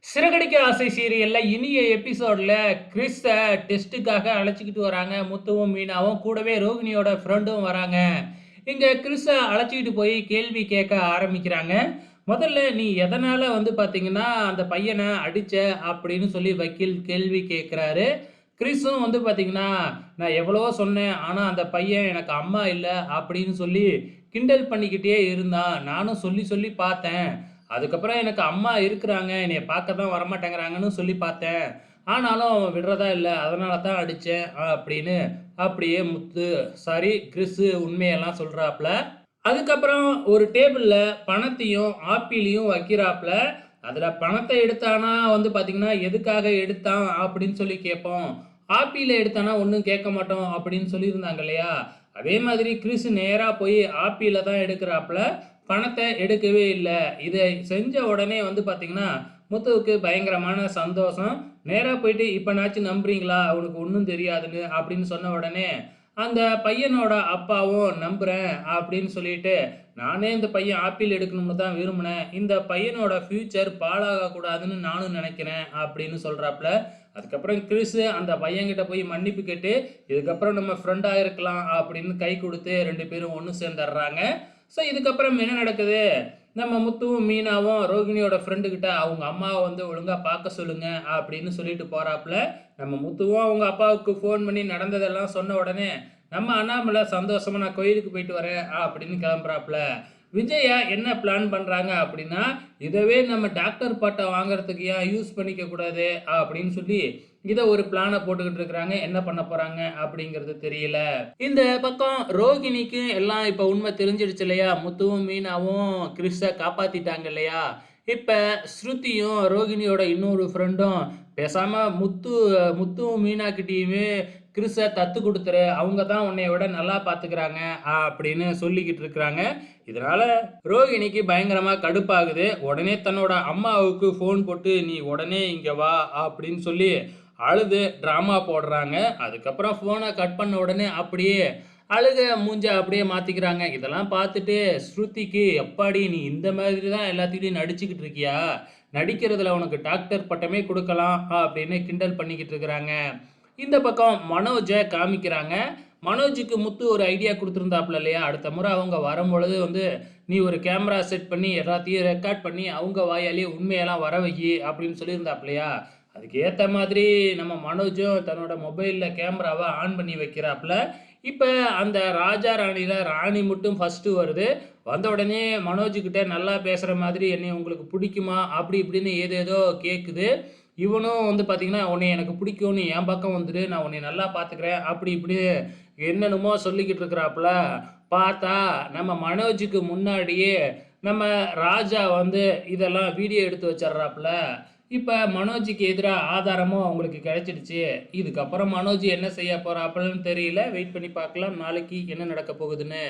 சிறகடிக்க ஆசை சீரியல்ல இனிய எபிசோட்ல கிறிஸ டெஸ்ட்டுக்காக அழைச்சுக்கிட்டு வராங்க. முத்துவும், மீனாவும் கூடவே ரோகிணியோட ஃப்ரெண்டும் வராங்க. இங்க கிறிஸ அழைச்சுக்கிட்டு போய் கேள்வி கேட்க ஆரம்பிக்கிறாங்க. முதல்ல "நீ எதனால பார்த்தீங்கன்னா, அந்த பையன அடிச்ச?" அப்படின்னு சொல்லி வக்கீல் கேள்வி கேட்கிறாரு. கிறிஸும் பார்த்தீங்கன்னா, "நான் எவ்வளவோ சொன்னேன். ஆனா அந்த பையன் எனக்கு அம்மா இல்ல" அப்படின்னு சொல்லி கிண்டல் பண்ணிக்கிட்டே இருந்தான். நானும் சொல்லி சொல்லி பார்த்தேன். அதுக்கப்புறம் எனக்கு அம்மா இருக்கிறாங்க. என்னைய பார்க்க தான் வரமாட்டேங்கிறாங்கன்னு சொல்லி பார்த்தேன். ஆனாலும் அவன் விடுறதா இல்ல. அதனால தான் அடிச்சேன். அப்படின்னு அப்படியே முத்து சாரி கிறிஸு உண்மையெல்லாம் சொல்றாப்ல. அதுக்கப்புறம் ஒரு டேபிள்ல பணத்தையும், ஆப்பிளையும் வைக்கிறாப்ல. அதுல பணத்த எடுத்தானா பார்த்தீங்கன்னா, "எதுக்காக எடுத்தான்?" அப்படின்னு சொல்லி கேட்போம். ஆப்பிள எடுத்தானா ஒண்ணும் கேட்க மாட்டோம் அப்படின்னு சொல்லியிருந்தாங்க இல்லையா? அதே மாதிரி கிறிஸ் நேரா போய் ஆப்பிள தான் எடுக்குறாப்ல. பணத்த எடுக்கவே இல்ல. இத செஞ்ச உடனே பார்த்தீங்கன்னா, முத்துவுக்கு பயங்கரமான சந்தோஷம். நேரா போயிட்டு, "இப்பனாச்சும் நம்புறீங்களா? அவனுக்கு ஒண்ணும் தெரியாதுன்னு" அப்படின்னு சொன்ன உடனே, அந்த பையனோட அப்பாவும் நம்புறேன் அப்படின்னு சொல்லிட்டு, நானே இந்த பையன் ஆப்பிள் எடுக்கணும்னு தான் விரும்பினேன். இந்த பையனோட ஃபியூச்சர் பாழாக கூடாதுன்னு நானும் நினைக்கிறேன் அப்படின்னு சொல்றாப்ல. அதுக்கப்புறம் கிறிஸ் அந்த பையன்கிட்ட போய் மன்னிப்பு கேட்டு, இதுக்கப்புறம் நம்ம ஃப்ரெண்டா இருக்கலாம் அப்படின்னு கை குடுத்து 2 பேரும் ஒண்ணு சேர்ந்துடுறாங்க. ஸோ இதுக்கப்புறம் என்ன நடக்குது? நம்ம முத்துவும், மீனாவும் ரோகிணியோட ஃப்ரெண்டு கிட்ட அவங்க அம்மாவ ஒழுங்கா பார்க்க சொல்லுங்க அப்படின்னு சொல்லிட்டு போறாப்ல. நம்ம முத்துவும் அவங்க அப்பாவுக்கு ஃபோன் பண்ணி நடந்ததெல்லாம் சொன்ன உடனே, நம்ம அண்ணாமலை சந்தோஷமா நான் கோயிலுக்கு போயிட்டு வரேன் அப்படின்னு கிளம்புறாப்ல. விஜயா என்ன பிளான் பண்றாங்க அப்படின்னா, இதவே நம்ம டாக்டர் பட்டம் வாங்குறதுக்கு ஏன் யூஸ் பண்ணிக்க கூடாது அப்படின்னு சொல்லி, இத ஒரு பிளான போட்டுக்கிட்டு இருக்கிறாங்க. என்ன பண்ண போறாங்க அப்படிங்கிறது தெரியல. இந்த பக்கம் ரோகிணிக்கு எல்லாம் இப்ப உண்மை தெரிஞ்சிடுச்சு இல்லையா? முத்துவும், மீனாவும் கிறிஸ காப்பாத்திட்டாங்க இல்லையா? இப்ப ஸ்ருதியும், ரோகிணியோட இன்னொரு ஃப்ரெண்டும் பேசாம முத்துவும், மீனாகிட்டயுமே கிறிஸ தத்து குடுத்துரு. அவங்க தான் உன்னைய விட நல்லா பார்த்துக்கிறாங்க அப்படின்னு சொல்லிக்கிட்டு இருக்கிறாங்க. இதனால ரோகிணிக்கு பயங்கரமா கடுப்பாகுது. உடனே தன்னோட அம்மாவுக்கு ஃபோன் போட்டு, "நீ உடனே இங்க வா" அப்படின்னு சொல்லி அழுது ட்ராமா போடுறாங்க. அதுக்கப்புறம் ஃபோன கட் பண்ண உடனே அப்படியே அழுக மூஞ்ச அப்படியே மாத்திக்கிறாங்க. இதெல்லாம் பார்த்துட்டு ஸ்ருதிக்கு, "எப்பாடி நீ இந்த மாதிரி தான் எல்லாத்துக்கிட்டயும் நடிச்சுக்கிட்டு இருக்கியா? நடிக்கிறதுல உனக்கு டாக்டர் பட்டமே குடுக்கலாம்" அப்படின்னு கிண்டல் பண்ணிக்கிட்டு இருக்கிறாங்க. இந்த பக்கம் மனோஜ காமிக்கிறாங்க. மனோஜுக்கு முத்து ஒரு ஐடியா குடுத்திருந்தாப்ல இல்லையா? அடுத்த முறை அவங்க வரும்பொழுது "நீ ஒரு கேமரா செட் பண்ணி எல்லாத்தையும் ரெக்கார்ட் பண்ணி அவங்க வாயாலேயே உண்மையெல்லாம் வர வையி" அப்படின்னு சொல்லியிருந்தாப்லயா? அதுக்கு ஏத்த மாதிரி நம்ம மனோஜும் தன்னோட மொபைல்ல கேமராவ ஆன் பண்ணி வைக்கிறாப்ல. இப்ப அந்த ராஜா ராணில ராணி மட்டும் ஃபர்ஸ்ட்டு வருது. வந்த உடனே மனோஜ் கிட்ட நல்லா பேசுற மாதிரி, "என்னைய உங்களுக்கு புடிக்குமா?" அப்படி இப்படின்னு ஏதேதோ கேட்குது. இவனும் பார்த்தீங்கன்னா, "உன்னைய எனக்கு பிடிக்கும். நீ என் பக்கம் வந்துரு. நான் உன்னைய நல்லா பார்த்துக்கிறேன்." அப்படி இப்படி என்னென்னமோ சொல்லிக்கிட்டு இருக்கிறாப்புல. பார்த்தா நம்ம மனோஜுக்கு முன்னாடியே நம்ம ராஜா இதெல்லாம் வீடியோ எடுத்து வச்சர்றாப்புல. இப்ப மனோஜுக்கு எதிரா ஆதாரமும் அவங்களுக்கு கிடைச்சிடுச்சு. இதுக்கப்புறம் மனோஜ் என்ன செய்ய போறாப்புலன்னு தெரியல. வெயிட் பண்ணி பார்க்கலாம். நாளைக்கு என்ன நடக்க போகுதுன்னு.